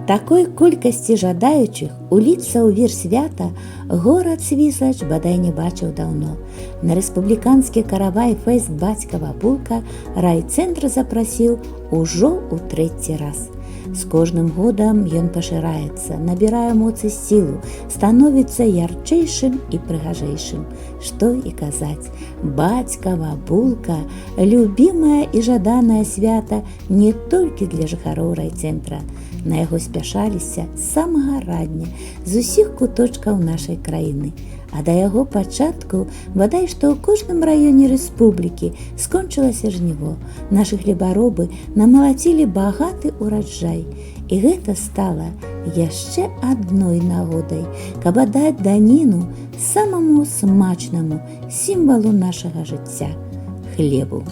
Такой колькасці жадаючых уліцца ў вір свята горад Свізлач бадай не бачыў даўно. На рэспубліканскі каравай-фэст «Бацькава булка» райцэнтр запрасіў ужо ў 3-й раз. З кожным годам ён пашыраецца, набірае моцы сілу, становіцца ярчэйшым і прыгажэйшым. Што і казаць, бацькава булка – любімае і жаданае свята не толькі для жыхароў райцэнтра. На яго спяшаліся з самага радня, з усіх куточкаў нашай краіны. А да яго пачатку, бадай што ў кожным раёне рэспублікі скончылася жніво. Нашы хлебаробы намалацілі багаты ўраджай. І гэта стала яшчэ адной нагодай, каб аддаць даніну самаму смачнаму сімвалу нашага жыцця – хлебу.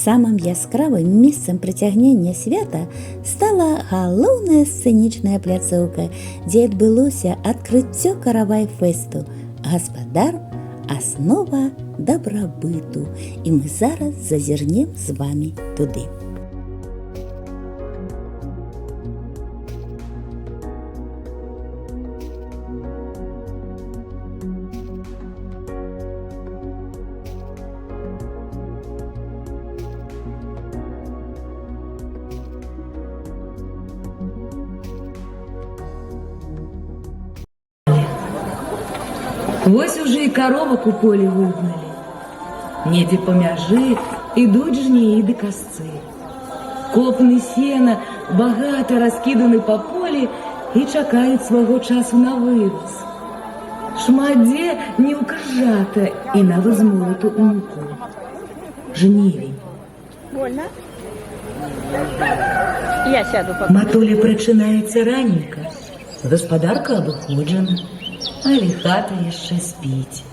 Самым яскравым месцам прыцягнення свята стала галоўная сцэнічная пляцоўка, дзе адбылося адкрыццё каравай-фэсту. Гаспадар – аснова дабрабыту. І мы зараз зазірнем з вамі туды. Вось уже і коровок у полі выгналі. Недзе па мяжы ідуць жніі ды касцы. Копны сена багата раскіданы па полі і чакаюць свайго часу на вываз. Шмат дзе не ўкржата і нават з молату ў муку. Жнівень. Больно? Я сяду пока. Матуля прачынаецца раненька. Гаспадарка абыходжана. Але хата яшчэ спіць.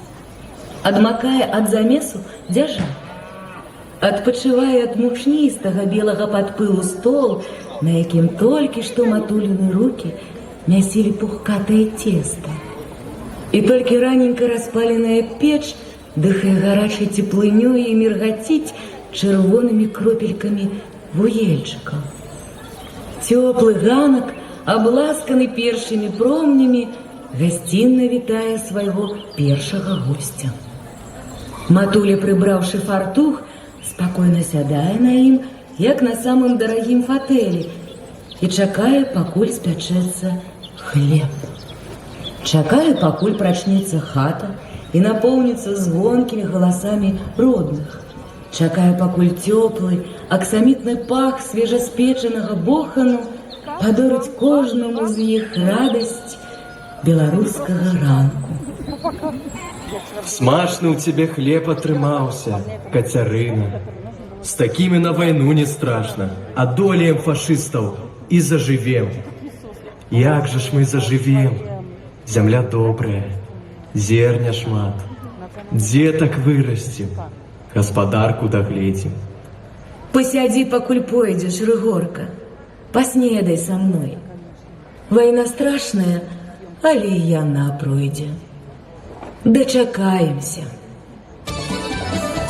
Адмакае ад замесу дзяжа. Адпачывае ад мучністага белага пад пылу стол, на якім толькі што матуліны рукі мясілі пухкатае цеста. І толькі раненька распаленая печ дыхае гарачай цеплынёй і міргаціць чырвонымі кропелькамі вуельчыкаў. Цёплы ганак, абласканы першымі промнямі, гасцінна вітае свайго першага госця. Матуля, прыбраўшы фартух, спакойна сядае на ім, як на самым дарагім фатэлі, і чакае, пакуль спячэцца хлеб. Чакае, пакуль прачнецца хата і напоўніцца звонкімі галасамі родных. Чакае, пакуль цёплы, аксамітны пах свежаспечанага бохану падорыць кожнаму з іх радасць беларускага ранку. Смачны ў цябе хлеб атрымаўся, Кацярына. З такімі на вайну не страшна, адолеем фашыстаў і зажывем. Як жа ж мы зажывем? Зямля добрая, зерня шмат. Дзетак вырасцім, гаспадарку дагледзім. Пасядзі, пакуль пойдзеш, Рыгорка, паснедай са мной. Вайна страшная, але і яна пройдзе. Дачакаемся.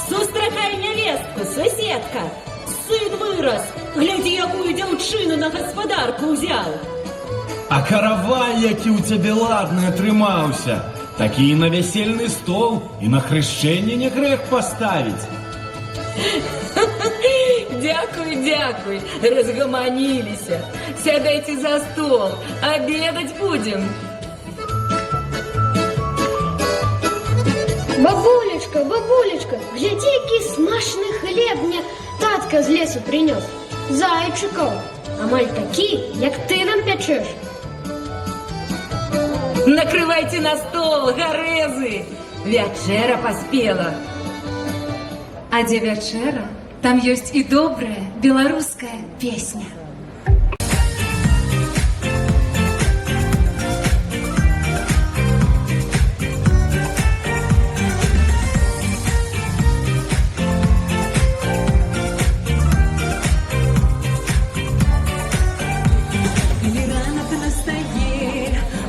Сустракай нявестку, суседка. Сын вырас. Глядзі, якую дзяўчыну на гаспадарку ўзяў. А каравай, які ў цябе ладны атрымаўся. Такі і на вясельны стол, і на хрышчэнне не грэх паставіць. Дякуй, дякуй, разгаманіліся. Сядайце за стол, обедаць будзем. Бабулечка, бабулечка, глядзі, які смачны хлеб мне татка з лесу прынёс. Зайчыкаў, амаль такі, як ты нам пячэш. Накрывайце на стол, гарэзы. Вячэра паспела. А дзе вячэра, там ёсць і добрая беларуская песня.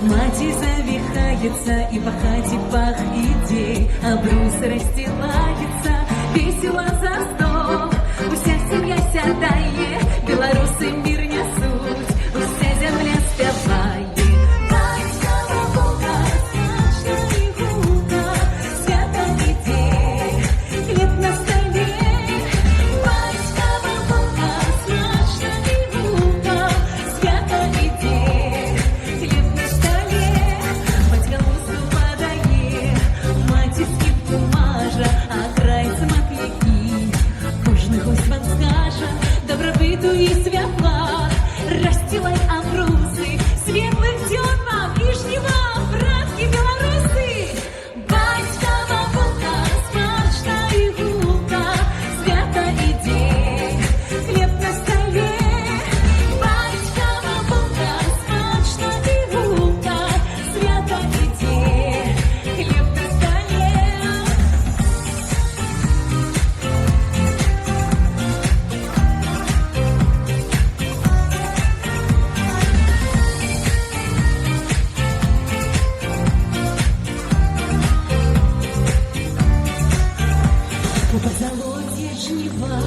Мать завихается, и по хате пах идей, а брус расстилается, весело за стол. Уся сім'я сядає, білоруси мир несуть, уся земля співає. Батькова булка, смачна і гулка, свята ідей, хліб на столі. Батькова булка, смачна і гулка, свята ідей, хліб на столі. Батька лусу подає, маті скипку мажа, а край смаклики. Кожний гость вам скаже добробиту і святла, розстілай обруси, світлих дьон вам і жніва, братки білоруси. Батькова булка, смачна і гулка, свята ідей, хліб на столі. Батькова булка, смачна і гулка, свята ідей, хліб на столі. По позолоте жнива,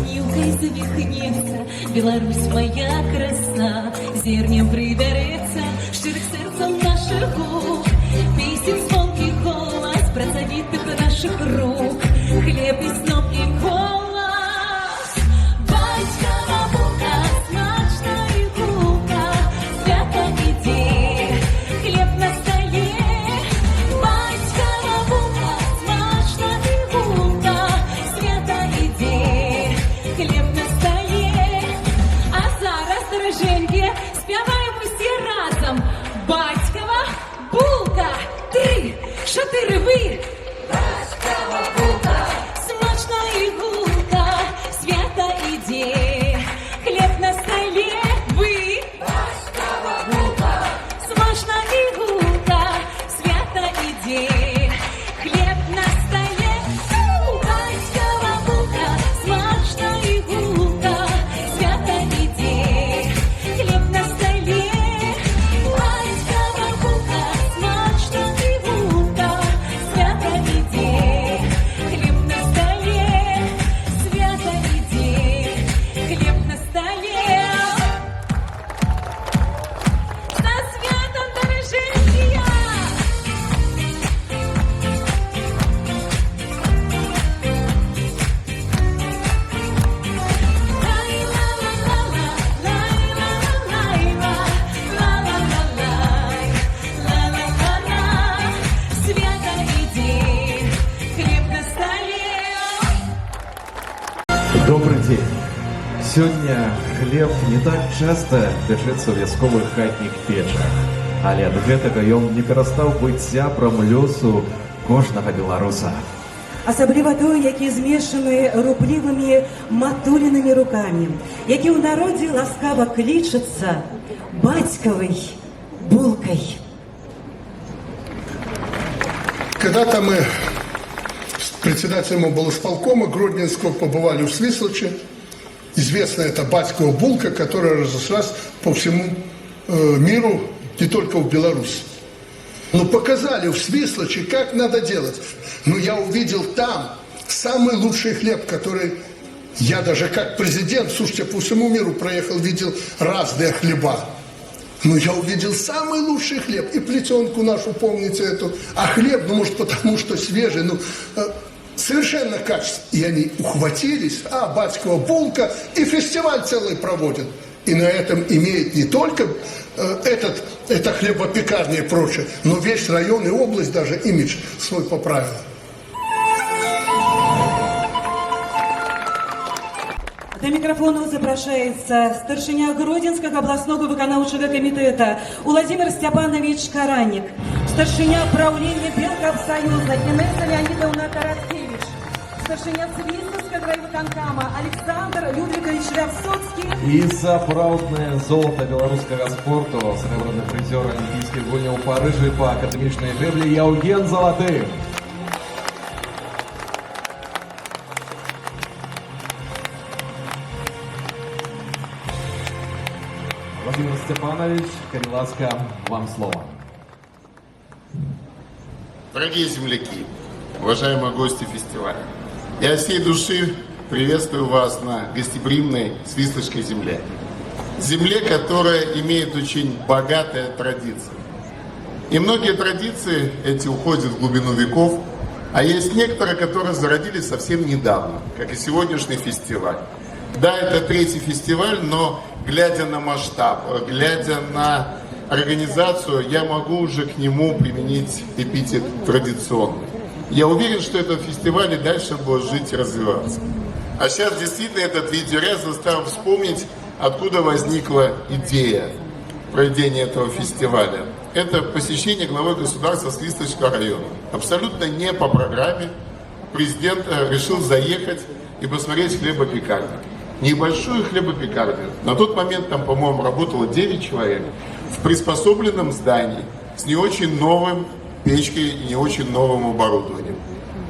нивкой завихнется, Беларусь моя краса, зернем приберется, щирых сердцем наших губ, песен звонкий голос, pracowitych наших рук, хлеб и сноп и голос. Батькова булка, смачна і гулка, свята ідей, хліб на столі. Батькова булка, смачна і гулка, свята ідей, хліб на столі. А зараз, дороженькі, співаємо всі разом. Батькова булка, 3, 4, ви. Батькова булка, смачна і гулка, свята ідей, хліб на столі, ви. Батькова булка, смачна і гулка, свята ідей, хліб на столі. Батькова булка, смачна і гулка, свята ідей, хліб на столі. Батькова булка, смачна і гулка, свята ідей, хліб на столі, свята ідей, хліб на столі. Со святом, дороженькі! Свята ідей, хліб на столі. Добрый день. Сегодня хлеб не так часто печется в вясковых хатніх печах, але ад гэтага ён не перастаў быць сябрам лёсу кожнага беларуса. Асабліва той, які змешаны руплівымі матулінымі рукамі, які ў народзе ласкава клічацца бацькавай булкай. Когда-то мы с председателем облсполкома Гродненского побывали в Свислочи. Известная эта батькова булка, которая разошлась по всему миру, не только в Беларуси. Но показали в Свислочи, как надо делать. Но я увидел там самый лучший хлеб, который я даже как президент, слушайте, по всему миру проехал, видел разные хлеба. Но я увидел самый лучший хлеб. И плетенку нашу, помните эту. А хлеб, ну, может, потому что свежий, ну, совершенно качественный. И они ухватились, батькова булка, и фестиваль целый проводят. И на этом имеет не только это хлебопекарня и прочее, но весь район и область даже имидж свой поправила. До микрофона запрашаецца старшыня Гродзенскага абласнога выканаўчага камітэта Уладзімир Сцяпанович Каранік, старшыня праўлення Белкапсаюза Інесса Леонидовна Караткевич, старшыня Свіслацкага райвыканкама Александр Людвигович Вявсоцкі І сапраўднае золата беларускага спорту, срэбраны прызёр алімпійскіх гульняў у Парыжы па акадэмічнай грэблі Яўген Залаты. Владимир Степанович, Кареласка, вам слово. Дорогие земляки, уважаемые гости фестиваля, я от всей души приветствую вас на гостеприимной Свислочской земле. Земле, которая имеет очень богатые традиции. И многие традиции эти уходят в глубину веков, а есть некоторые, которые зародились совсем недавно, как и сегодняшний фестиваль. Да, это третий фестиваль, но глядя на масштаб, глядя на организацию, я могу уже к нему применить эпитет традиционный. Я уверен, что этот фестиваль и дальше будет жить и развиваться. А сейчас действительно этот видеоряд заставил вспомнить, откуда возникла идея проведения этого фестиваля. Это посещение главой государства Свислочского района. Абсолютно не по программе. Президент решил заехать и посмотреть хлебопекарню. Небольшую хлебопекарню. На тот момент там, по-моему, работало 9 человек. В приспособленном здании, с не очень новым печкой и не очень новым оборудованием.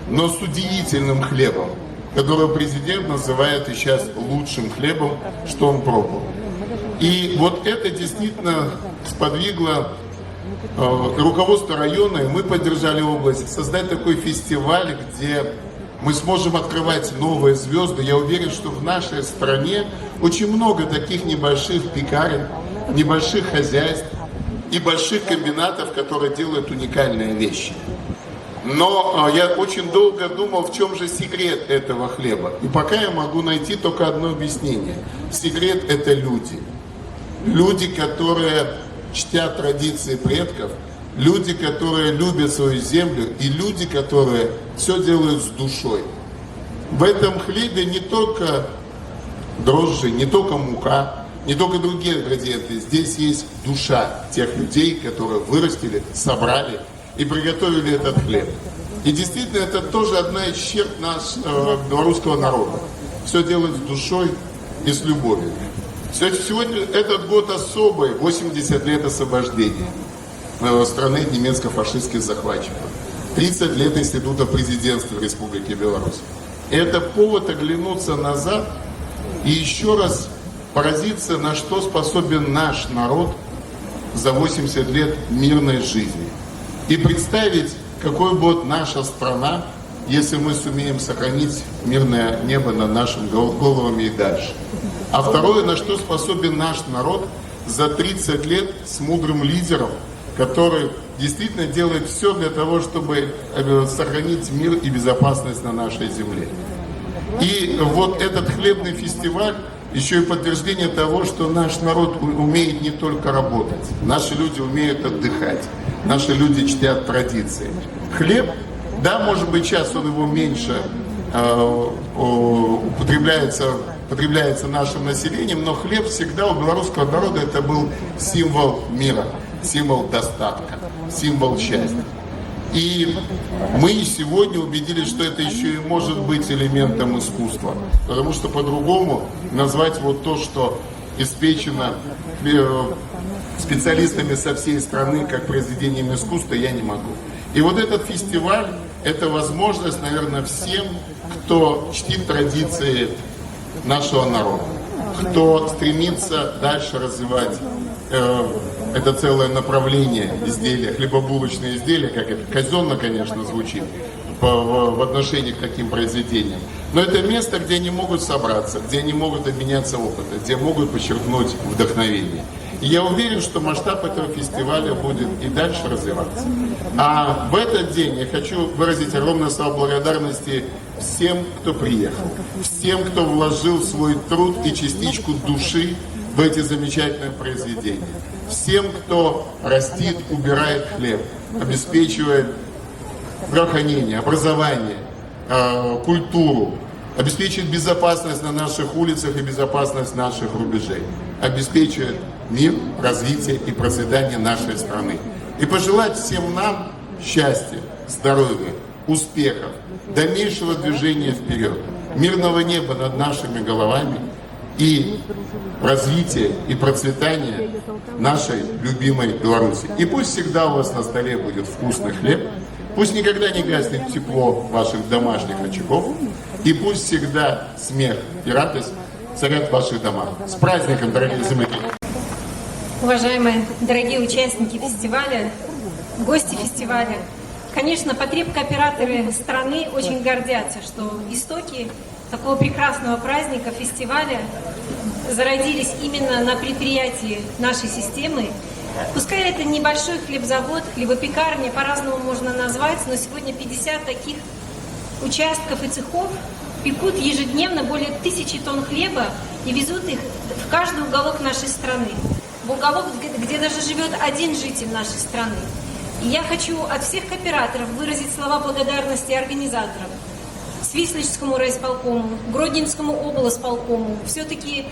Но с удивительным хлебом, который президент называет и сейчас лучшим хлебом, что он пробовал. И вот это действительно сподвигло руководство района, и мы поддержали область, создать такой фестиваль, где мы сможем открывать новые звезды. Я уверен, что в нашей стране очень много таких небольших пекарен, небольших хозяйств и больших комбинатов, которые делают уникальные вещи. Но я очень долго думал, в чем же секрет этого хлеба. И пока я могу найти только одно объяснение. Секрет – это люди. Люди, которые чтят традиции предков, люди, которые любят свою землю, и люди, которые все делают с душой. В этом хлебе не только дрожжи, не только мука, не только другие ингредиенты. Здесь есть душа тех людей, которые вырастили, собрали и приготовили этот хлеб. И действительно, это тоже одна из черт нашего белорусского народа. Все делать с душой и с любовью. Сегодня этот год особый, 80 лет освобождения страны от немецко-фашистских захватчиков. 30 лет института президентства Республики Беларусь. Это повод оглянуться назад и еще раз поразиться, на что способен наш народ за 80 лет мирной жизни. И представить, какой будет наша страна, если мы сумеем сохранить мирное небо над нашими головами и дальше. А второе, на что способен наш народ за 30 лет с мудрым лидером, который действительно делает все для того, чтобы сохранить мир и безопасность на нашей земле. И вот этот хлебный фестиваль еще и подтверждение того, что наш народ умеет не только работать, наши люди умеют отдыхать, наши люди чтят традиции. Хлеб, да, может быть, сейчас он его меньше потребляется нашим населением, но хлеб всегда у белорусского народа это был символ мира, символ достатка, символ счастья. И мы сегодня убедились, что это еще и может быть элементом искусства. Потому что по-другому назвать вот то, что испечено специалистами со всей страны, как произведением искусства, я не могу. И вот этот фестиваль – это возможность, наверное, всем, кто чтит традиции нашего народа, кто стремится дальше развивать это целое направление изделия, хлебобулочные изделия, как это казенно, конечно, звучит в отношении к таким произведениям. Но это место, где они могут собраться, где они могут обменяться опытом, где могут подчеркнуть вдохновение. И я уверен, что масштаб этого фестиваля будет и дальше развиваться. А в этот день я хочу выразить огромное слово благодарности всем, кто приехал, всем, кто вложил свой труд и частичку души в эти замечательные произведения. Всем, кто растит, убирает хлеб, обеспечивает здравоохранение, образование, культуру, обеспечивает безопасность на наших улицах и безопасность наших рубежей, обеспечивает мир, развитие и процветание нашей страны. И пожелать всем нам счастья, здоровья, успехов, дальнейшего движения вперед, мирного неба над нашими головами и развития и процветания нашей любимой Беларуси. И пусть всегда у вас на столе будет вкусный хлеб, пусть никогда не гаснет тепло ваших домашних очагов, и пусть всегда смех и радость царят в ваших домах. С праздником, дорогие земляки! Уважаемые дорогие участники фестиваля, гости фестиваля, конечно, потребкооператоры страны очень гордятся, что истоки такого прекрасного праздника, фестиваля, зародились именно на предприятии нашей системы. Пускай это небольшой хлебзавод, хлебопекарня, по-разному можно назвать, но сегодня 50 таких участков и цехов пекут ежедневно более 1000 тонн хлеба и везут их в каждый уголок нашей страны. В уголок, где даже живет один житель нашей страны. И я хочу от всех кооператоров выразить слова благодарности организаторам. Свислочскому райисполкому, Гродненскому облсполкому, все-таки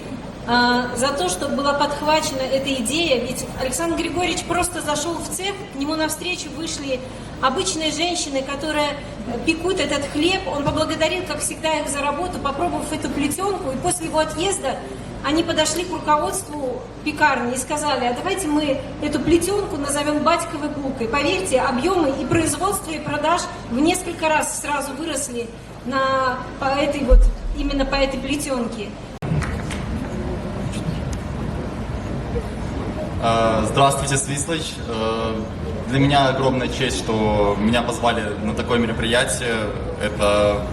за то, что была подхвачена эта идея. Ведь Александр Григорьевич просто зашел в цех, к нему навстречу вышли обычные женщины, которые пекут этот хлеб. Он поблагодарил, как всегда, их за работу, попробовав эту плетенку. И после его отъезда они подошли к руководству пекарни и сказали: а давайте мы эту плетенку назовем батьковой булкой. Поверьте, объемы и производства, и продаж в несколько раз сразу выросли именно по этой плетенке. Здравствуйте, Свислочь. Для меня огромная честь, что меня позвали на такое мероприятие. Это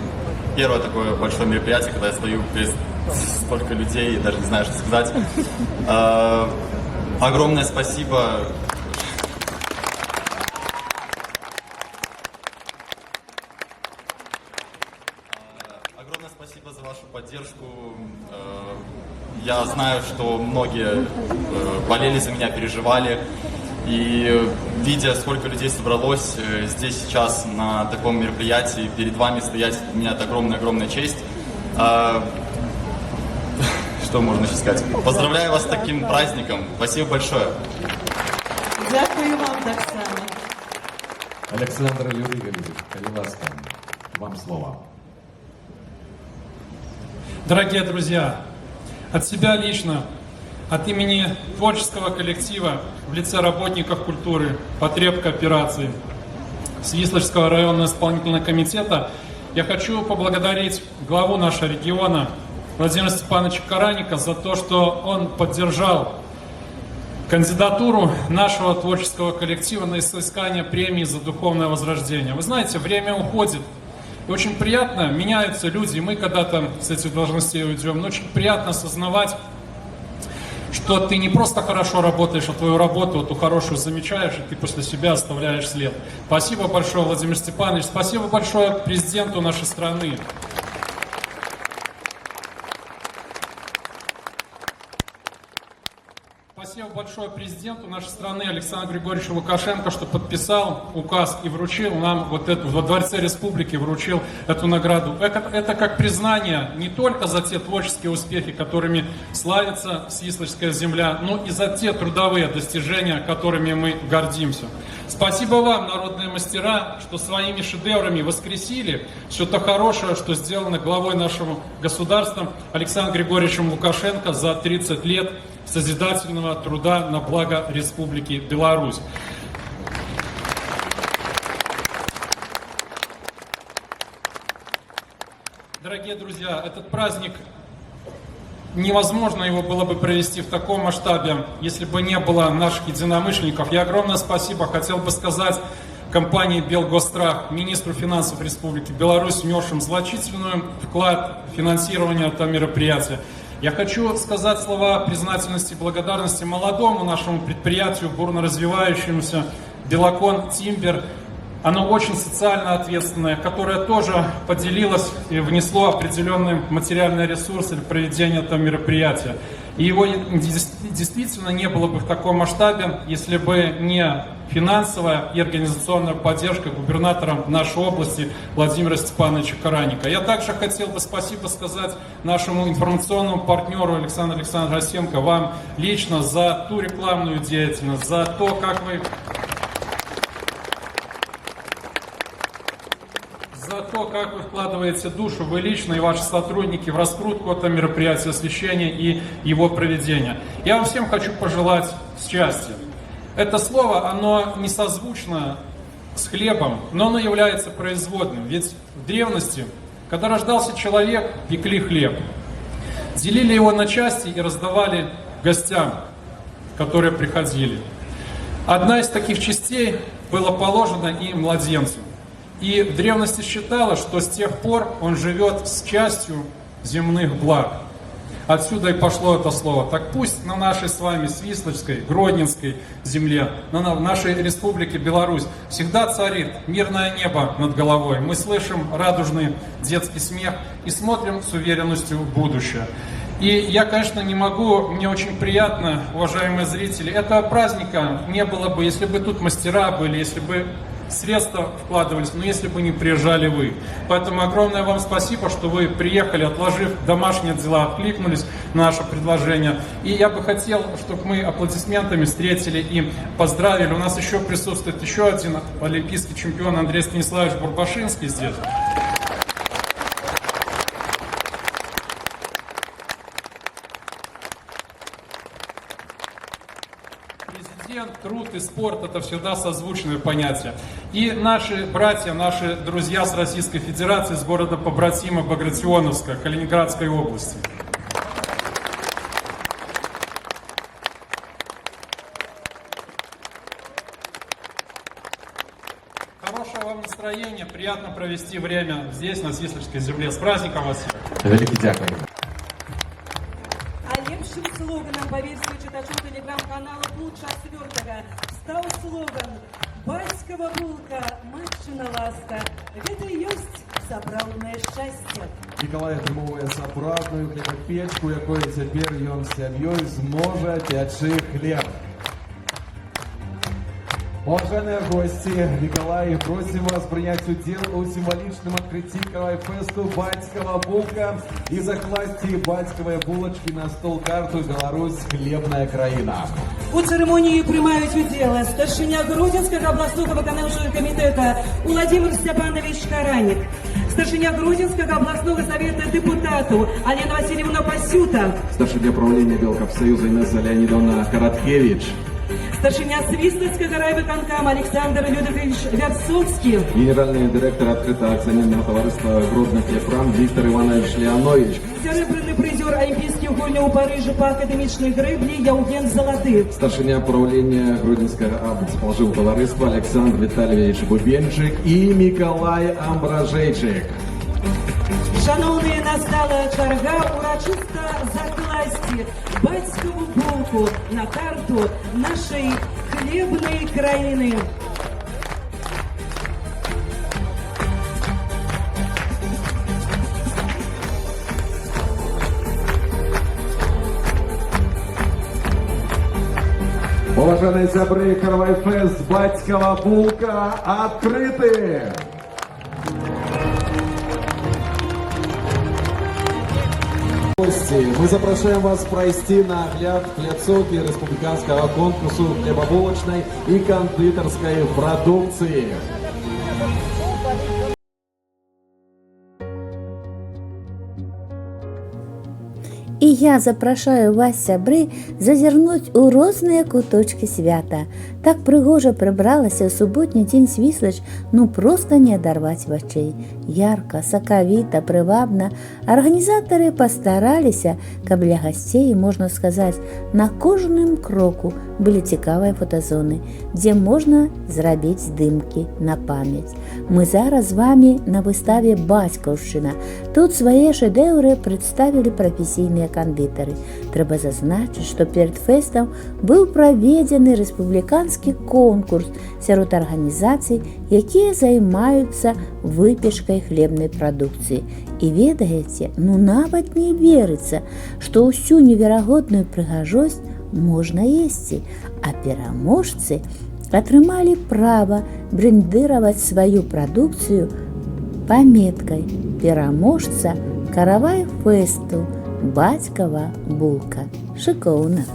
первое такое большое мероприятие, когда я стою перед столько людей, даже не знаю, что сказать. Огромное спасибо. Огромное спасибо за вашу поддержку. Я знаю, что многие болели за меня, переживали. И видя, сколько людей собралось здесь сейчас на таком мероприятии, перед вами стоять, для меня это огромная честь. Что можно еще сказать? Поздравляю вас с таким праздником. Спасибо большое. Дякую вам так само. Александр Людвигович, ласка, вам слово. Дорогие друзья, от себя лично, от имени творческого коллектива в лице работников культуры, потребкооперации Свислочского районного исполнительного комитета я хочу поблагодарить главу нашего региона Владимира Степановича Караника за то, что он поддержал кандидатуру нашего творческого коллектива на изыскание премии за духовное возрождение. Вы знаете, время уходит. И очень приятно, меняются люди, и мы когда-то с этих должностей уйдем, но очень приятно осознавать, что ты не просто хорошо работаешь, а твою работу, эту хорошую замечаешь, и ты после себя оставляешь след. Спасибо большое, Владимир Степанович, спасибо большое президенту нашей страны. Спасибо большое президенту нашей страны Александру Григорьевичу Лукашенко, что подписал указ и вручил нам во Дворце Республики вручил эту награду. Это как признание не только за те творческие успехи, которыми славится Свислочская земля, но и за те трудовые достижения, которыми мы гордимся. Спасибо вам, народные мастера, что своими шедеврами воскресили все то хорошее, что сделано главой нашего государства Александром Григорьевичем Лукашенко за 30 лет созидательного труда на благо Республики Беларусь. Дорогие друзья, этот праздник, невозможно его было бы провести в таком масштабе, если бы не было наших единомышленников. Я огромное спасибо хотел бы сказать компании «Белгосстрах», министру финансов Республики Беларусь, внесшим значительный вклад в финансирование этого мероприятия. Я хочу сказать слова признательности и благодарности молодому нашему предприятию, бурно развивающемуся Белокон Тимбер. Оно очень социально ответственное, которое тоже поделилось и внесло определенные материальные ресурсы для проведения этого мероприятия. И его действительно не было бы в таком масштабе, если бы не финансовая и организационная поддержка губернатора нашей области Владимира Степановича Караника. Я также хотел бы спасибо сказать нашему информационному партнеру Александру Александровичу Росенко, вам лично за ту рекламную деятельность, за то, как вы вкладываете душу, вы лично и ваши сотрудники, в раскрутку этого мероприятия, освещения и его проведения. Я вам всем хочу пожелать счастья. Это слово, оно не созвучно с хлебом, но оно является производным. Ведь в древности, когда рождался человек, пекли хлеб, делили его на части и раздавали гостям. которые приходили. Одна из таких частей была положена и младенцу. И в древности считалось, что с тех пор он живет с частью земных благ. Отсюда и пошло это слово. Так пусть на нашей с вами Свислочской, Гродненской земле, на нашей республике Беларусь всегда царит мирное небо над головой. Мы слышим радужный детский смех и смотрим с уверенностью в будущее. И я, конечно, не могу, мне очень приятно, уважаемые зрители, этого праздника не было бы, если бы тут мастера были, если бы средства вкладывались, но если бы не приезжали вы. Поэтому огромное вам спасибо, что вы приехали, отложив домашние дела, откликнулись на наше предложение. И я бы хотел, чтобы мы аплодисментами встретили и поздравили. У нас еще присутствует еще один олимпийский чемпион Андрей Станиславович Бурбашинский здесь. Труд и спорт — это всегда созвучные понятия. И наши братья, наши друзья с Российской Федерации, с города побратима Багратионовска, Калининградской области. Хорошего вам настроения, приятно провести время здесь, на Свислочской земле. С праздником вас всех! Великий дякую. А лепшим слоганом по версии читачу телеграм-канала «Лучше свертага» стал слоган «Батькова булка, матчына ласка, гэта ёсць сапраўднае шчасце». Мікалай атрымоўвае сапраўдную хлебапечку, якой цяпер ён з сям'ёй зможа пячы хлеб. Уважаемые гости, Николай, просим вас принять удел у символичном открытии Каравай-фесту «Батькова булка» и закласти батьковые булочки на стол карту «Беларусь – хлебная краина». У церемонии приймають уділ старшиня Гродненського обласного виконавчого комітету Владимир Степанович Караник, старшиня Гродненського областного совета депутату Алена Васильевна Пасюта, Старшиня правления Белкомсоюза Инесса Леонидовна Короткевич, старшиня Свислочского райвиконкама Александр Людович Версовский, генеральный директор открытого акционерного товариства «Гродно-Хлебрам» Виктор Иванович Леонович, серебряный призер Олимпийских гульняў у Парижа по академичной гребле Яуген Золоты, старшиня правления Гродненского облсположил товариства Александр Витальевич Бубенчик и Миколай Амбражейчик. Шановные, настала черга урочисто закласти батькову булку на карту нашей хлебной краины. Уважаемые сябры, Каравай-фест «Батькова булка» открыты! Мы запрашаем вас пройти на огляд пляцоўкі республиканского конкурсу хлебобулочной и кондитерской продукции. І я запрашаю вас, сябры, зазірнуць у розныя куточкі свята. Так прыгожа прыбралася ў суботні дзень Свіслач, ну проста не адарваць вачэй. Ярка, сакавіта, прывабна. Арганізатары пастараліся, каб для гасцей, можна сказаць, на кожным кроку былі цікавыя фотазоны, дзе можна зрабіць здымкі на памяць. Мы зараз з вамі на выставе «Бацькаўшчына». Тут свае шэдэўры прадставілі прафесійныя кандытары. Трэба зазначыць, што перад фэстам быў праведзены рэспубліканскі конкурс сярод арганізацый, якія займаюцца выпечкай хлебнай прадукцыі. І ведаеце, ну нават не верыцца, што ўсю неверагодную прыгажосць можна есці, а пераможцы атрымалі права брэндыраваць сваю прадукцыю паметкай пераможца Каравай-фесту «Батькова булка». Шыкоўна!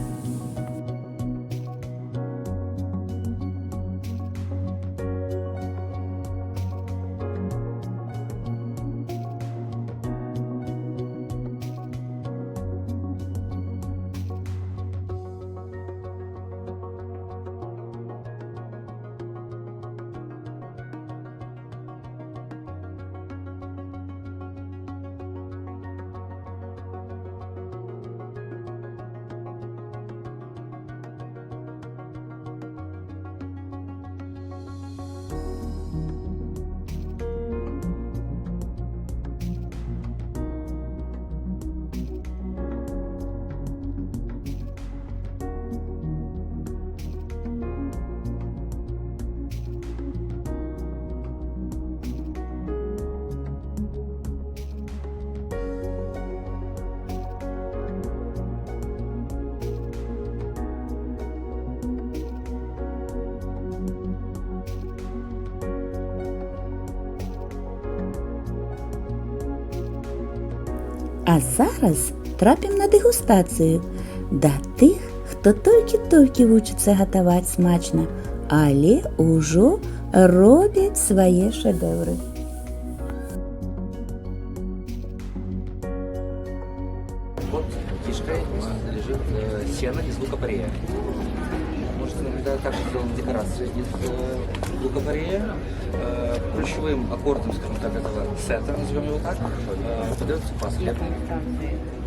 А зараз трапім на дегустацію да тых, хто толькі-толькі вучыцца гатаваць смачна, але ўжо робяць свае шэдэўры. Под кишкой лежит сено из лука-порея. Можете наблюдать, также сделана декорация из лука-порея. Ключевым аккордом, скажем так, этого сета, назовем его так, подается квас хлебный.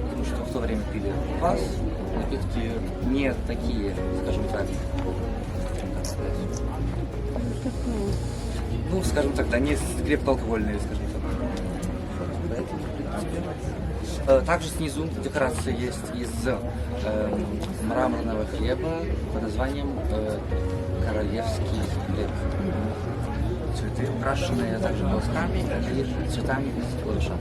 Потому что в то время пили квас, напитки не такие, скажем так, ну, скажем так, да, не крепкоалкогольные, скажем так. Также снизу декорация есть из мраморного хлеба под названием королевский хлеб. Цветы, украшенные также волосками и цветами из клавиша.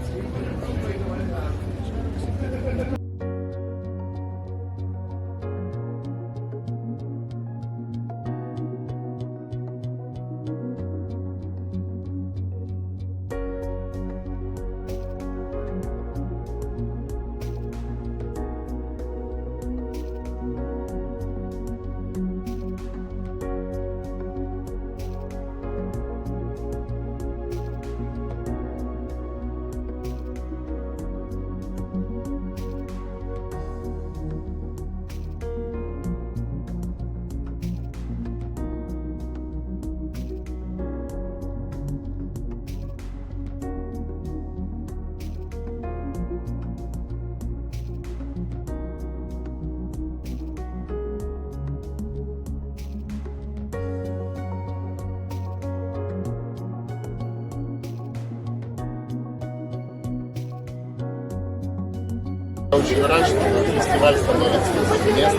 Очень рад, что фестиваль становится местом, где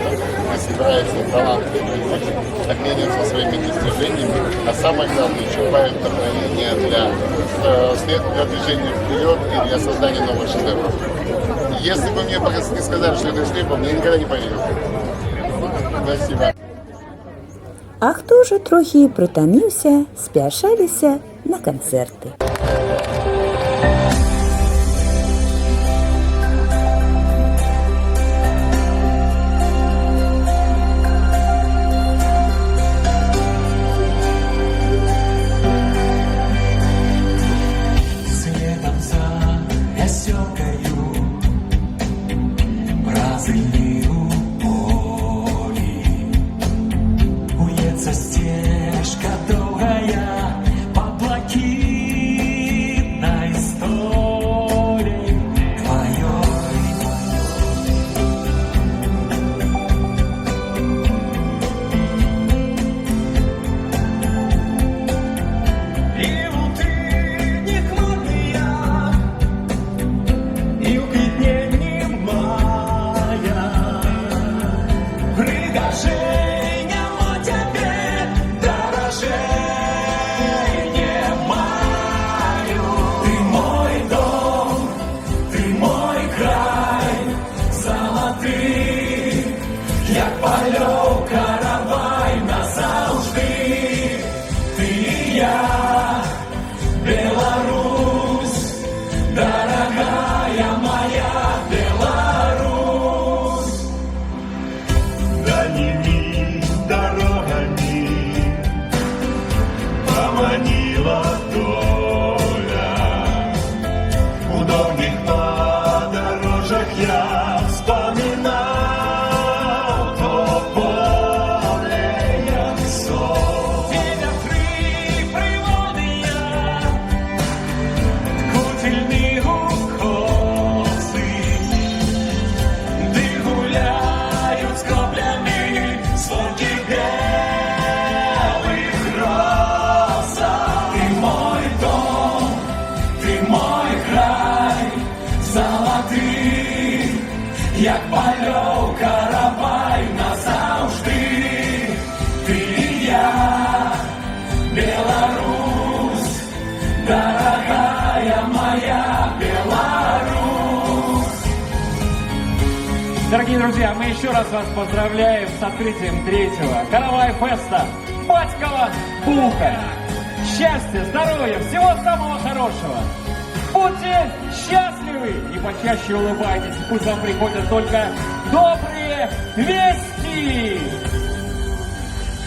собираются талантливые люди, обмениваются своими достижениями, а самое главное, черпают вдохновение для движения вперед и для создания новых шедевров. Если бы мне не сказали, что это шлепом, я никогда не поверил. Спасибо. А хто вже трохи притомився, спяшалися на концерти. Стежка довгая по блакитной истории твоей. И утренних моря, и укрепнение мая, пригожение тебе. Ты мой дом, ты мой край, золотый, як пальов каравай назавжди. Ты и я, Беларусь, дорогая моя Беларусь. Дальними дорогами поманила доля, у долгих подорожах я вспоминал то поле, як сон. Ветры приводные, кутильные укосы, ты гуляют с коплями звонких белых роз. Ты мой дом, ты мой край, золотый, як пальов каравай назавжди. Ты и я, Беларусь, дорогая моя Беларусь. Дорогие друзья, мы еще раз вас поздравляем с открытием 3-го Каравай-феста Батькова Булка. Счастья, здоровья, всего самого хорошего. Будьте счастливы и почаще улыбайтесь. Пусть вам приходят только добрые вести.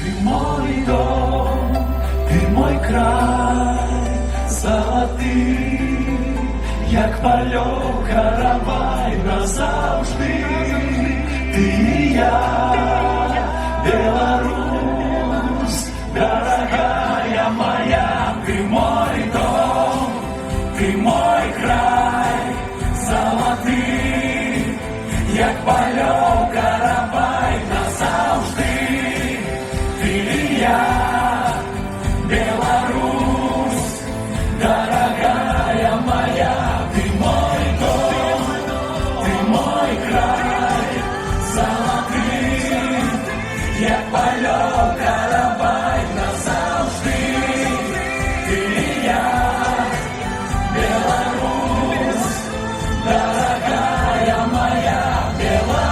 Ты мой дом, ты мой край, золотий, як пальок каравай назавжди. Ты и я, Беларусь, дорогая моя. Ты мой дом, ты мой край, золотий, як пальок каравай назавжди. Ты и я, Беларусь, дорогая моя. Ты мой дом, ты мой край, золотий, як пальок каравай назавжди. Ты и я, Беларусь, дорогая моя Беларусь.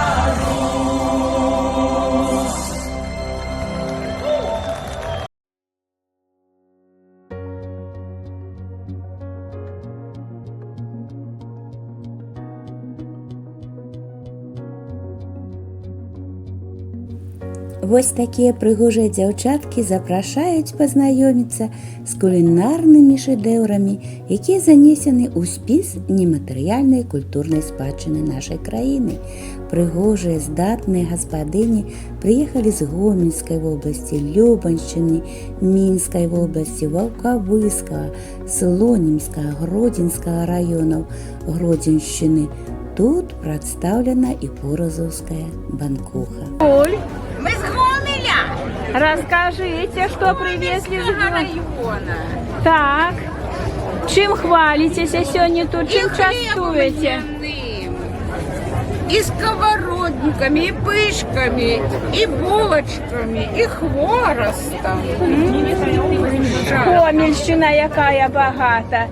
Вось такія прыгожыя дзяўчаткі запрашаюць пазнаёміцца з кулінарнымі шэдэўрамі, якія занесены ў спіс нематэрыяльнай культурнай спадчыны нашай краіны. Прыгожыя, здатныя гаспадыні прыехалі з Гомельскай вобласці, Любаншчыны, Мінскай вобласці, Ваўкавыскага, Слонімскага, Гродзенскага раёнаў Гродзеншчыны. Тут прадстаўлена і Порозаўская банкуха. Оль, мы с Гомеля. Расскажите, что привезли из района. Так, чем хвалитесь сегодня тут, чем частуете? И сковородниками, и пышками, и булочками, и хворостом. Гомельщина якая багата.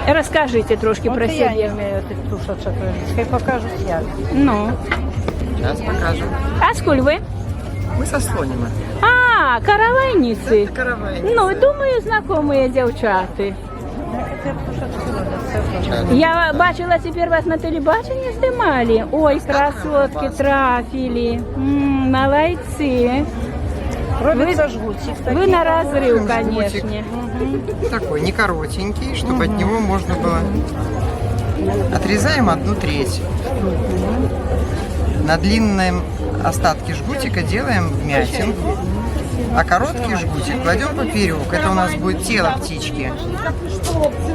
Розкажіть трошки про себе. Я не вмію тушочок. Хай покажуть як. Ну. Зараз покажу. А сколь ви? Ми со Слоніма. А, каравайниці. Каравайниці. Ну, думаю, знайомі дівчата. Я бачила, тепер вас на телебаченні знімали. Ой, красотки, трафили. Молодці. Робится жгутик. Вы на разрыв, конечно. Такой, не коротенький, чтобы от него можно было... Отрезаем 1/3. На длинном остатке жгутика делаем вмятинку, а короткий жгутик кладем поперек. Это у нас будет тело птички,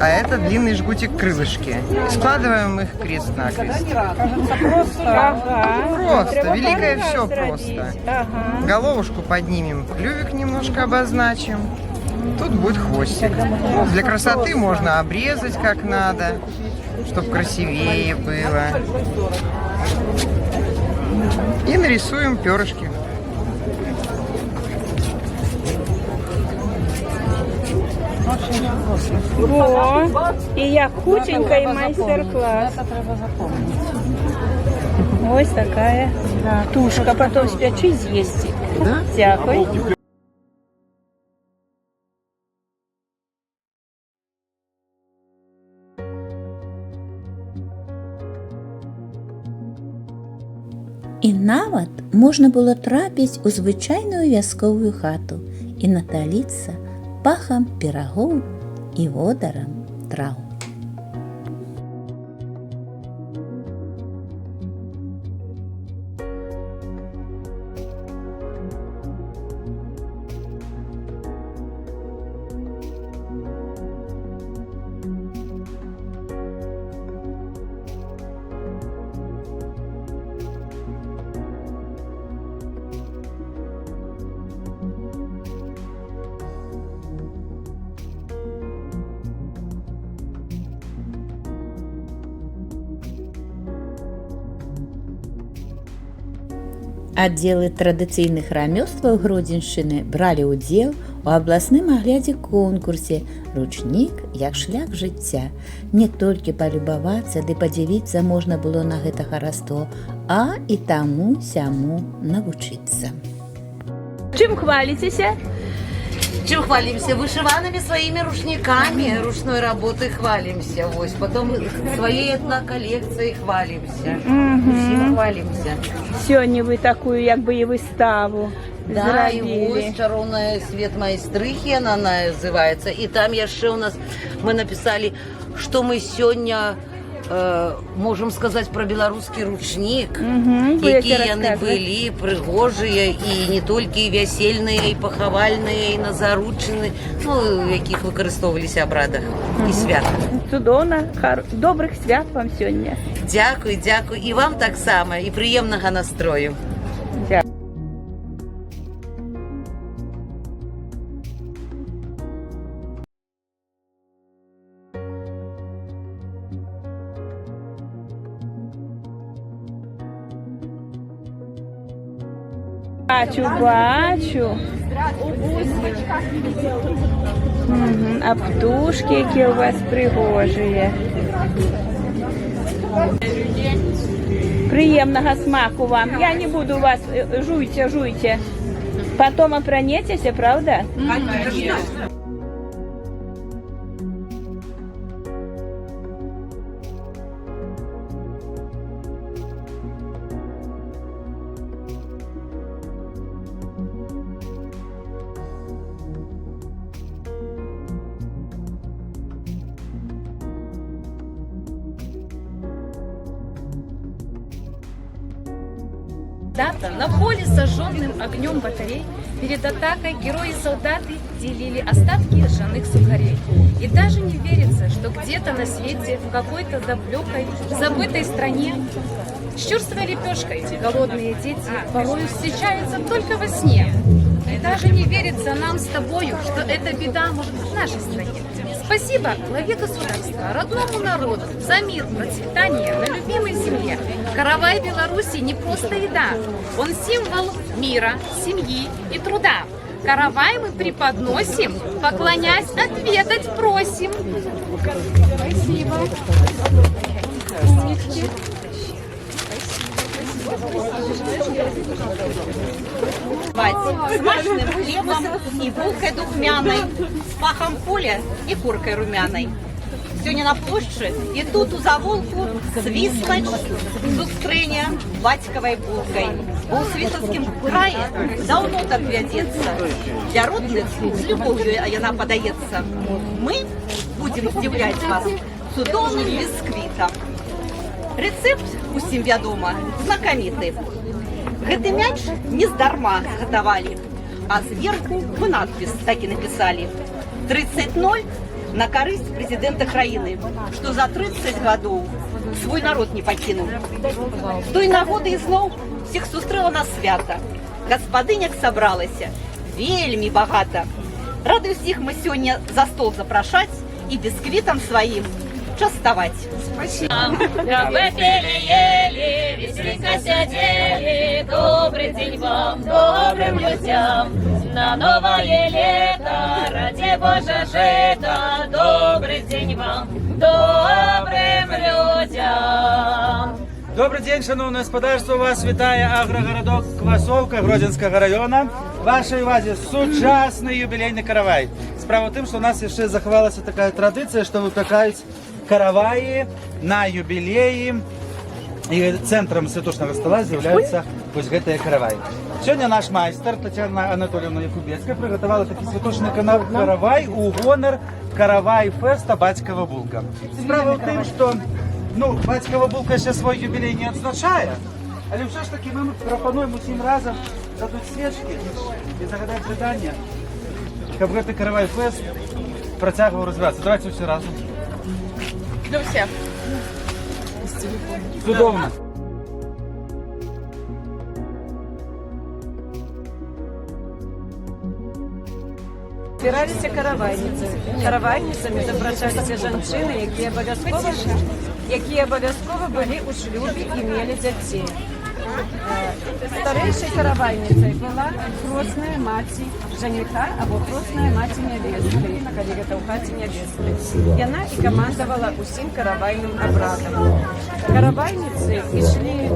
а это длинный жгутик крылышки. И складываем их крест-накрест. Просто, великое все просто. Головушку поднимем, клювик немножко обозначим. Тут будет хвостик. Для красоты можно обрезать как надо, чтобы красивее было. И нарисуем перышки. О, і як хутенько, і майстер-клас. Ось така тушка, потім спячи з'їсти. Дякую. І нават можна было трапіць у звычайную вясковую хату і наталіцца пахам пірагоў і водарам траў. Аддзелы традыцыйных рамёстваў Гродзеншчыны бралі ўдзел у абласным аглядзе конкурсе «Ручнік як шлях жыцця». Не толькі палюбавацца ды падзівіцца можна было на гэта хараство, а і таму-сяму навучыцца. Чым хваліцеся? Чем хвалимся? Вышиванными своими рушниками, ручной работой хвалимся. Вот. Потом своей этноколлекцией хвалимся. Всем хвалимся. Сёння вы такую, як бы, і выставу Да, и зрабілі. вот «Чаровная свет майстрыхи» она называется. И там яшчэ у нас мы написали, что мы сегодня можем сказать про белорусский ручник, какие яны были прыгожие, и не только и вясельные, и пахавальные, и на заручины, ну, якіх выкарыстоўваліся абрадах і святах. Цудоўна, добрых свят вам сёння. Дякую, дякую. І вам таксама, і прыемнага настрою. Бачу. А птушки, які у вас пригожі. Приємного смаку вам. Я не буду вас, жуйте. Потом опронетеся, правда? Конечно. На поле с зажженным огнем батарей перед атакой герои-солдаты делили остатки ржаных сухарей. И даже не верится, что где-то на свете, в какой-то далекой, забытой стране, с черствой лепешкой голодные дети порою встречаются только во сне. И даже не верится нам с тобою, что эта беда может быть в нашей стране. Спасибо главе государства, родному народу за мир, процветание на любимой земле. Каравай Беларуси не просто еда, он символ мира, семьи и труда. Каравай мы преподносим, поклонясь, отведать просим. Спасибо. Умнички. Смачным хлебом и булкой духмяной, с пахом поля и куркой румяной. Сегодня на площади и тут у заволку свистнуть зустрення батьковой булкой. У Світовскім краї давно так вядется. Для родных с любовью она подается. Мы будем удивлять вас цудоўным бисквитом. Рецепт усім вядома, знакаміты. Гэты мяч не здарма згатавалі, а зверху мы надпіс так і написали. 30-0 на карысць прэзідэнта краіны, што за 30 гадоў свой народ не пакінуў. З той нагоды ізноў всіх сустрэла на свята. Гаспадыняк сабралася вельмі багата. Рады ўсіх мы сёння за стол запрашаць і бісквітам сваім частаваць. Вы пели, ели, веселенько сидели. Добрый день вам, добрым людям. На новое лето, ради Божье жито. Добрый день вам, добрым людям. Добрый день, шановне господарство, вас вітає агрогородок Квасовка Гродзенського району. Вашій увазі сучасний юбілейний каравай. Справа в тим, що у нас ще заховалася така традиція, що випікають караваї на юбілеї. І центром святочного стола з'являються ось гэты каравай. Сьогодні наш майстер Тетяна Анатоліївна Якубецька приготувала такий святочний каравай у гонор каравай-феста «Батькова булка». Справа в тим, що «Батькова булка» ще свій юбілей не відзначає, але все ж таки ми пропонуємо усім разом задуть свічки і загадати бажання, щоб гэты каравай-фест протягував розвиватися. Давайте всі разом. Для всіх. Чудовно. Збиралися каравайніцамі запрашаліся жанчыны, якія абавязкова былі ў шлюбе і мелі дзяцей. Старейшей каравайницей была крестная мать жениха, або крестная мать невесты, калі гэта ў хаце невесты. Яна і камандавала усім каравайным абрадам. Каравайніцы ішлі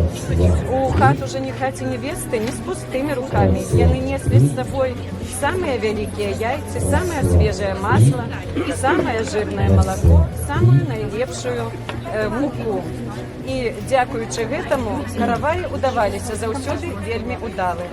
у хату жениха ці невесты не з пустымі рукамі. Яны неслі з сабой самыя вялікія яйцы, самае свежае масло і самае жирнае малако, самую найлепшую муку. І дзякуючы гэтаму караваі удаваліся заўсёды вельмі удалы.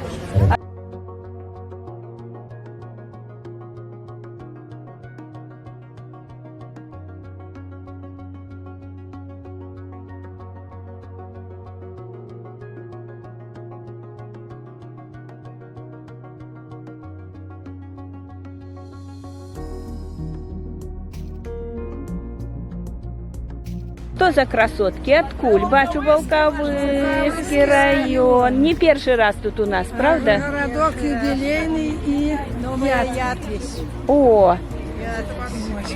Что за красотки? Откуль? Бачу, Волковыский район. Не первый раз тут у нас, правда? Городок юбилейный и Ятвесь. О!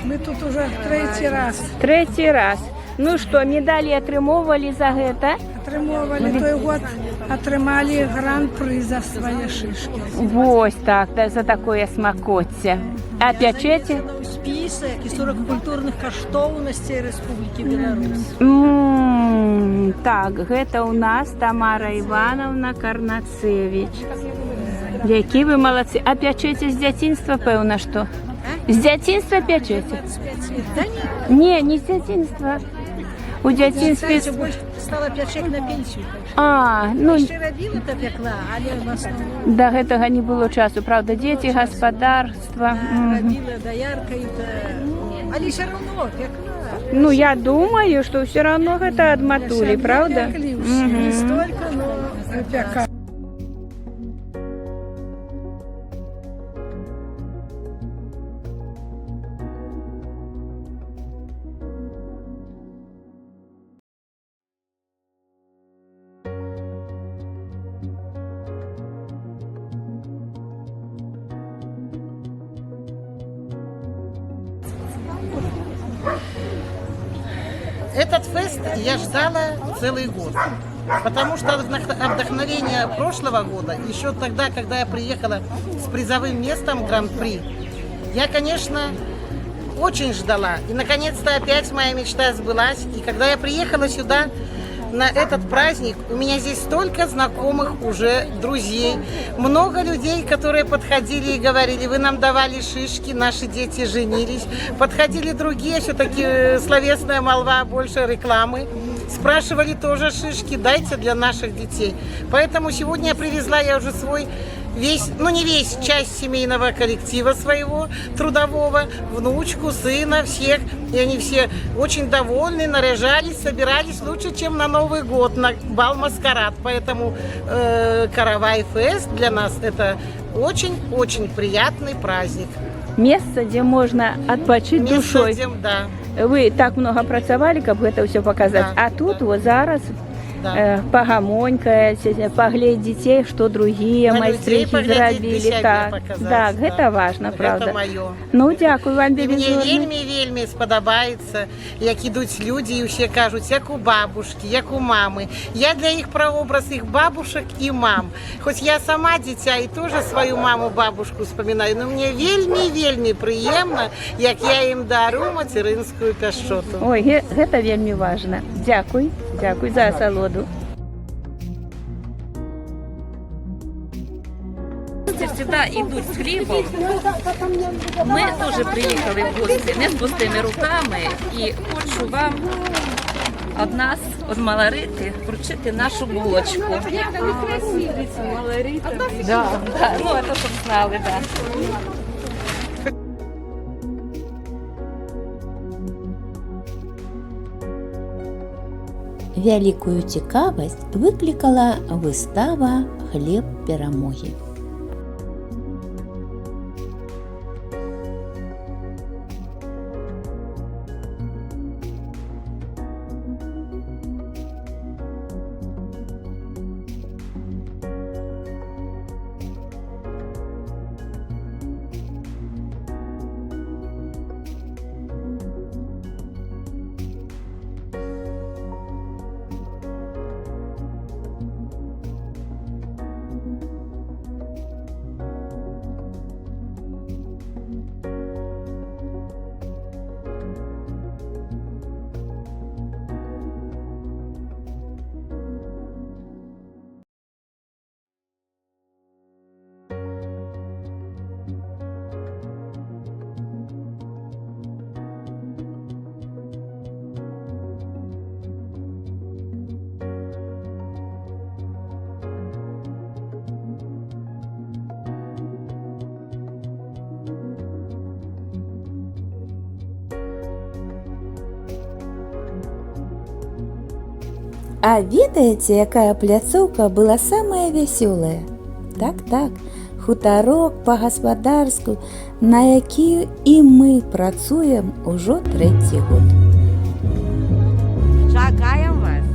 Мы тут уже третий раз. Третий раз. Ну что, медали атрымоўвалі за гэта? Атрымоўвалі. Той год атрымалі гран-пры за свае шишки. Вось так, да, за такое смакоцце. А пячэце? Список історико-культурных каштоўнасцей Рэспублікі Беларусь. Так, гэта у нас Тамара Івановна Карнацевич. Які вы малацы. А пячэце з дзяцінства, пэўна, што? З дзяцінства пячэце? Не, не з дзяцінства. У дзяцінстве... Стала пячэк на пенсію. Ну... Яшчэ рабіла, то пекла, але в основном... Да гэтага не было часу, правда, дзеці, гаспадарства. Рабіла даяркай, але все равно пекла. Ну, я думаю, что все равно гэта ад матулі, правда? Не столько, но пекла. Этот фест я ждала целый год, потому что вдохновение прошлого года, еще тогда, когда я приехала с призовым местом Гран-при, я, конечно, очень ждала. И, наконец-то, опять моя мечта сбылась. И когда я приехала сюда, на этот праздник, у меня здесь столько знакомых уже друзей, много людей, которые подходили и говорили: вы нам давали шишки, наши дети женились. Подходили другие, все-таки словесная молва, больше рекламы. Спрашивали тоже шишки, дайте для наших детей. Поэтому сегодня я привезла уже свой весь, ну не весь, часть семейного коллектива своего, трудового, внучку, сына, всех. И они все очень довольны, наряжались, собирались лучше, чем на Новый год, на бал-маскарад. Поэтому Каравай-фест для нас это очень-очень приятный праздник. Место, где можно отпочить душой. Где, да. Вы так много працавалі, каб гэта ўсё паказаць. А тут вот зараз пагамонькаеце, паглядзець дзяцей, што другія майстрыхі зрабілі. Так, гэта важна, правда. Ну, дзякую вам вельмі. Мне вельмі спадабаецца, як ідуць людзі і ўсе кажуць, як у бабушкі, як у мамы. Я для іх праобраз іх бабушак і мам. Хоць я сама дзіця і тоже сваю маму, бабушку вспоминаю, но мне вельмі прыемна, як я ім дару мацярынскую пяшчоту. Ой, гэта вельмі важна. Дзякуй, дзякуй за асалоду. Всегда идут с хлебом. Мы тоже приехали в гости не с пустыми руками и хочу вам от нас, от Малорити, вручити нашу булочку. Да, ну это чтоб знали, да. Вялікую цікавасць выклікала выстава «Хлеб перамогі». А ведаеце, якая пляцоўка была самая вясёлая? Так, хутарок па-гаспадарску, на які і мы працуем ужо 3-й год. Чакаем вас.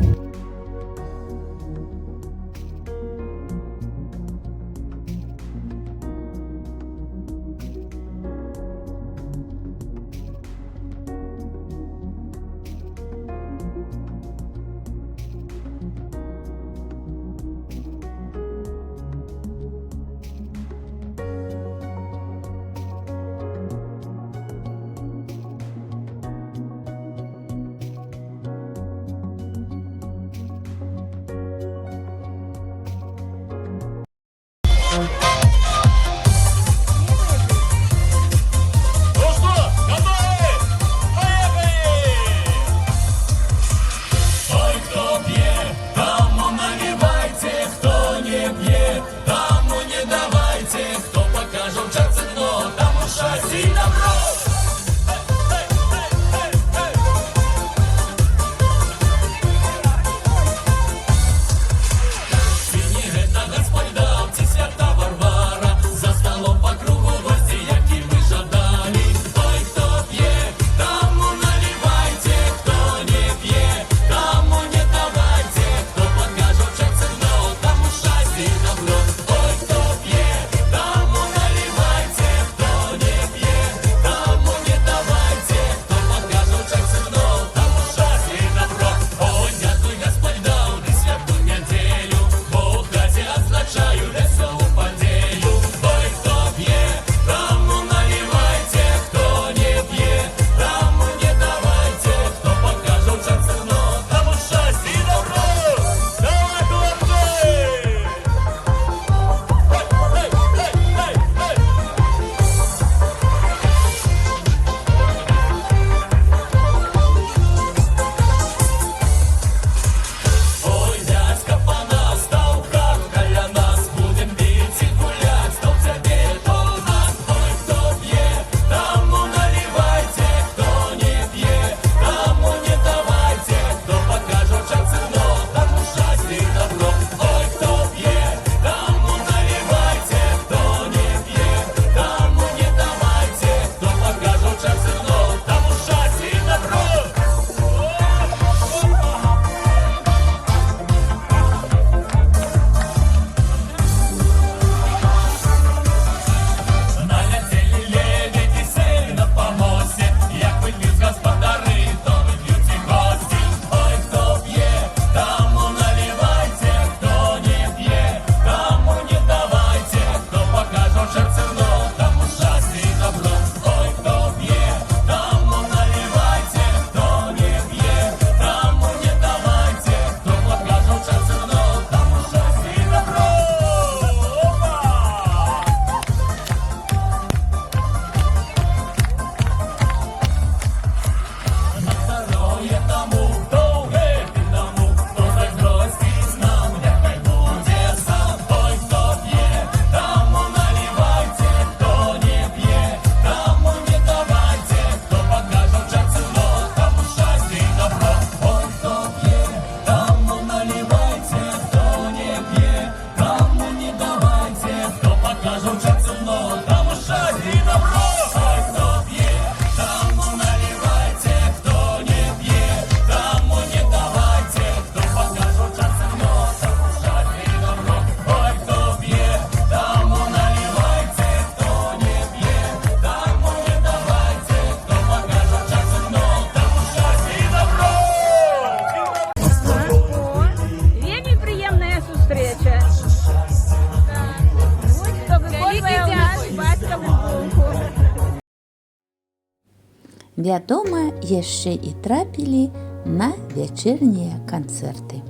Вядома, яшчэ і трапілі на вечерние концерты.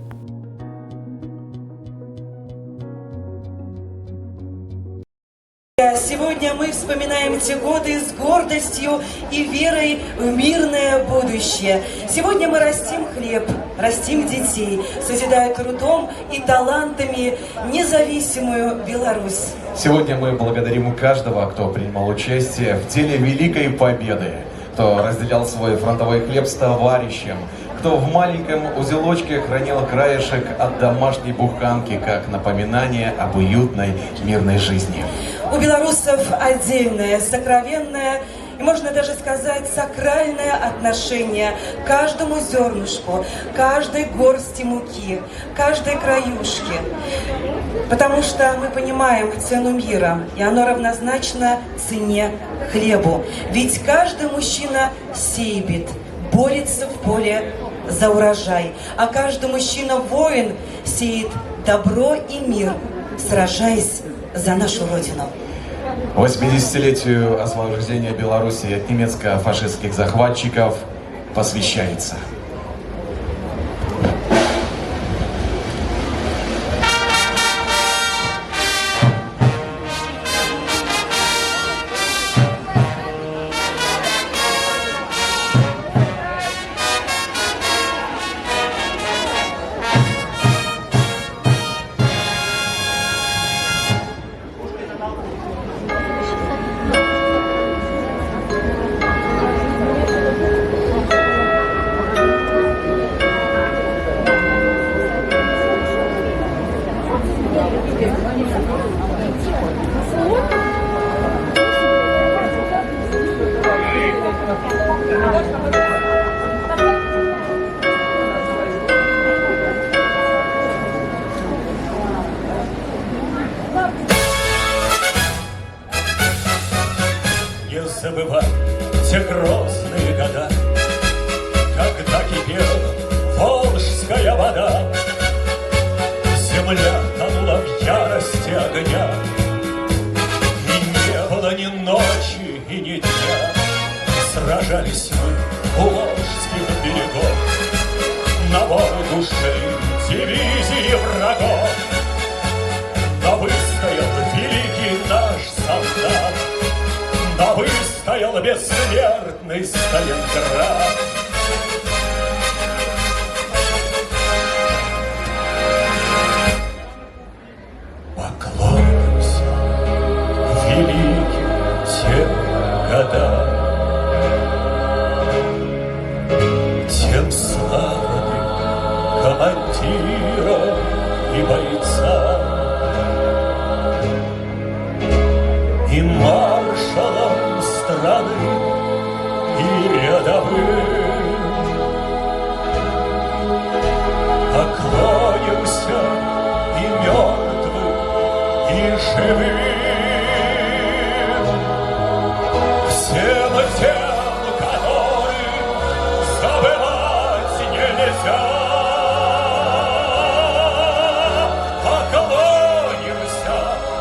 Сегодня мы вспоминаем те годы с гордостью и верой в мирное будущее. Сегодня мы растим хлеб, растим детей, созидая трудом и талантами независимую Беларусь. Сегодня мы благодарим каждого, кто принимал участие в деле Великой Победы, кто разделял свой фронтовой хлеб с товарищем, кто в маленьком узелочке хранил краешек от домашней буханки, как напоминание об уютной мирной жизни. У белорусов отдельное, сокровенное и, можно даже сказать, сакральное отношение к каждому зернышку, каждой горсти муки, каждой краюшке. Потому что мы понимаем цену мира, и оно равнозначно цене хлебу. Ведь каждый мужчина сеет, борется в поле за урожай, а каждый мужчина-воин сеет добро и мир, сражаясь за нашу Родину. 80-летию освобождения Беларуси от немецко-фашистских захватчиков посвящается. Не забывай те грозные года, когда кипела волжская вода, земля тонула в ярости огня, и не было ни ночи и ни дня. Сражались мы у волжских берегов, на волю души дивизии врагов, но выстоял великий наш солдат, но выстоял бессмертный Сталинград. Поклонимся великим тем годам, тем славным командирам и бойцам, и маршалам страны, и рядовым. Поклонимся и мертвым, и живым, всем тем, которым забывать нельзя. Поклонимся,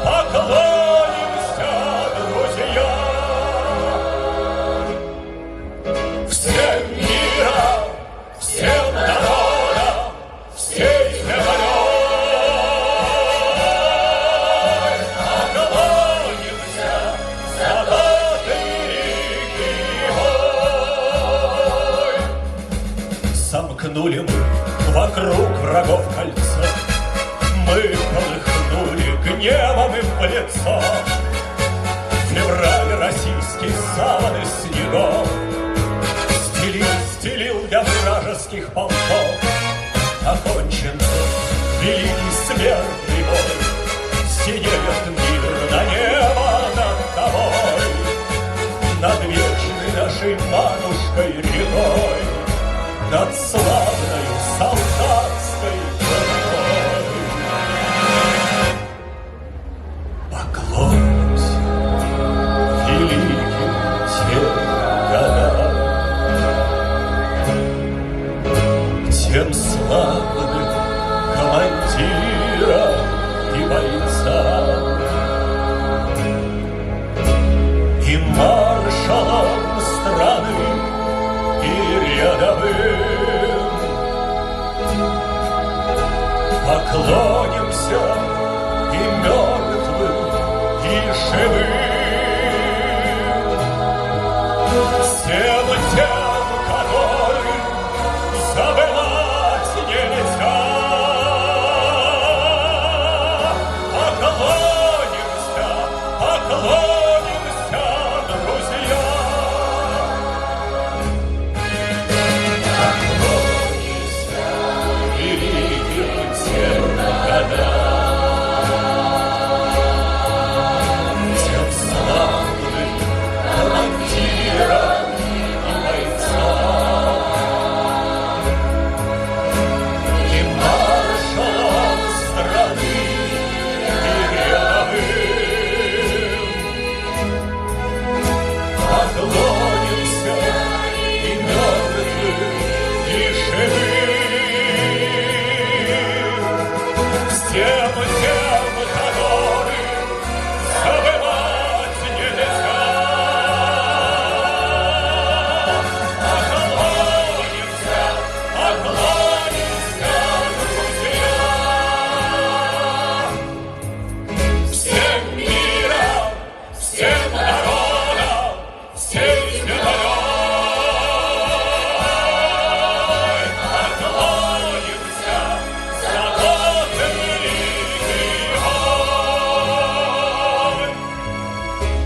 поклонимся, друзья, всем миром, всем народам, всей землей. Поклонимся за тот великий бой. Сомкнули мы вокруг врагов кольцо, мы полыхнули гневом им в лицо. Февраль российский саван из снегов стелил для вражеских полков. Окончен великий смертный бой, синеет мир на небо над тобой, над вечной нашей матушкой рекой, над славною солдатской чертой. Поклонимся великим тем годам, тем славным командирам и бойцам, и маршалам страны, и рядовым. Поклонимся и мертвым, и живым, всем тем, которым забывать нельзя. Поклонимся, поклонимся, друзья. Поклонимся. тем, которым забывать нельзя. Окланяйся, друзья, всем миром, всем народом, всей землей. Окланяйся за тот великий бой.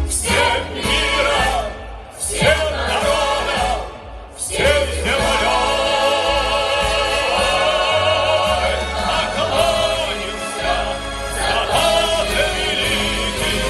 Всем миром, всем народом, всей землей. Окланяйся за тот великий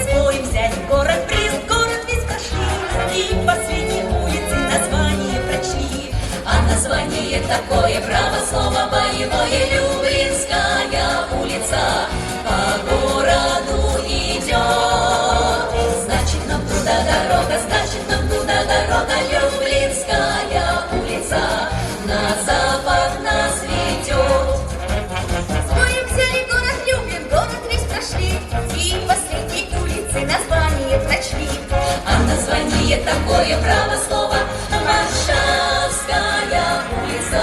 Свой взяли город приз, город весь прошли, и последние улицы название прочли. А название такое, право слово боевое, Люблинская улица по городу идет. Значит, нам туда дорога, значит, нам туда дорога, Люблинская улица на запад нас ведет. Своим взяли город Люблин, город весь прошли, и последней улицы название прочли. А название такое, право слово, Варшавская улица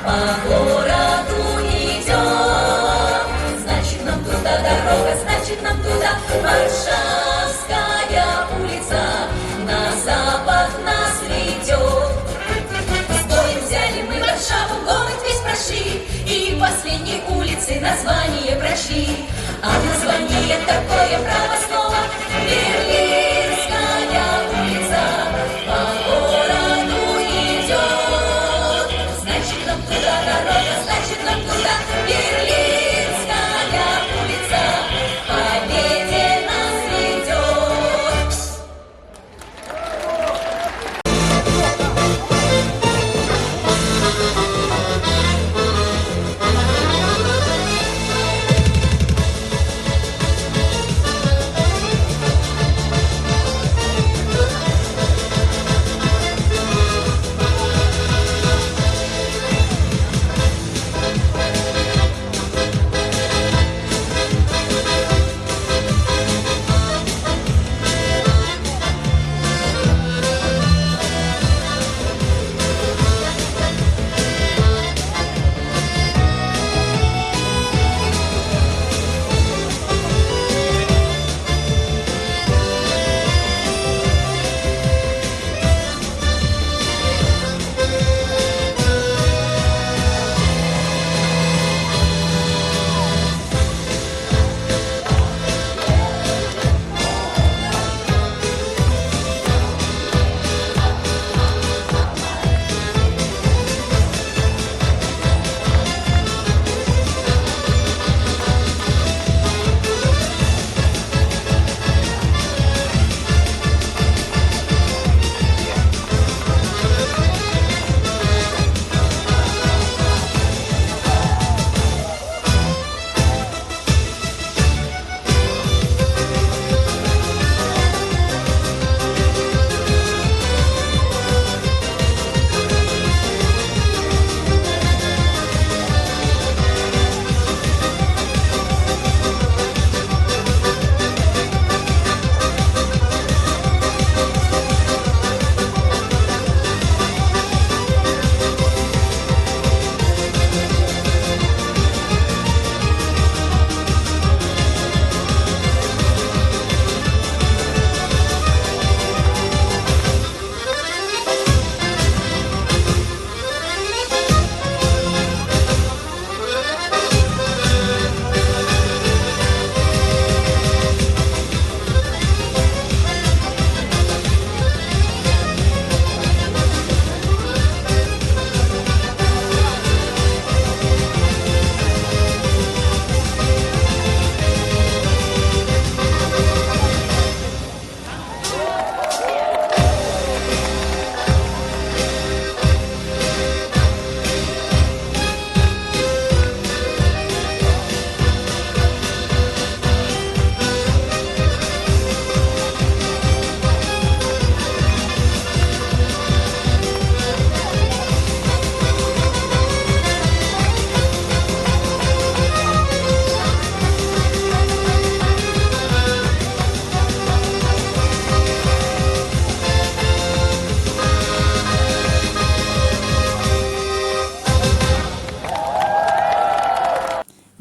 по городу идет. Значит, нам туда дорога, значит, нам туда Варшавская улица на запад нас ведет. С боем взяли мы Варшаву, город весь прошли, и последней улицы название прочли. А название такое, право слово, Берлинская улица по городу идет. Значит, нам туда дорога, значит, нам туда Берлинская улица к победе нас ведет.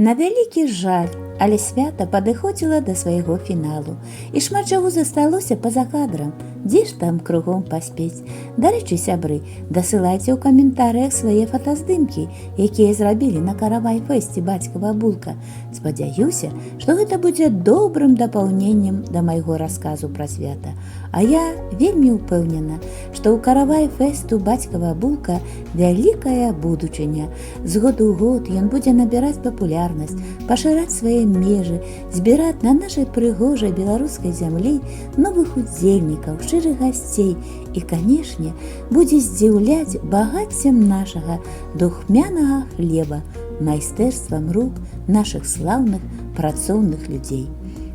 На вялікі жаль, але свята падыходзіла да свайго фіналу. І шмат чаго засталося па-за кадрам. Дзе ж там кругом паспець? Дарэчы, сябры, дасылайце ў каментарыях свае фотаздымкі, якія зрабілі на каравай-фэсце бацькава булка. Спадзяюся, што гэта будзе добрым дапаўненнем да майго расказу пра свята. А я вельмі ўпэўнена, што ў каравай-фэсту бацькава булка вялікая будучыня. З году ў год ён будзе набіраць папулярнасць, пашыраць свае межы, збіраць на нашай прыгожай беларускай зямлі новых удзельнікаў, шчырых гасцей і, канешне, будзе здзіўляць багаццем нашага духмянага хлеба, майстэрствам рук нашых слаўных працоўных людзей.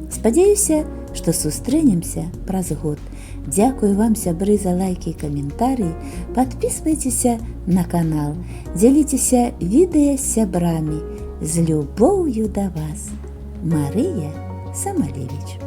Спадзяюся, што сустрэнемся праз год. Дзякую вам, сябры, за лайкі і каментарыі. Падпісвайцеся на канал, дзяліцеся відэа з сябрамі. З любоўю да вас. Марыя Самалевич.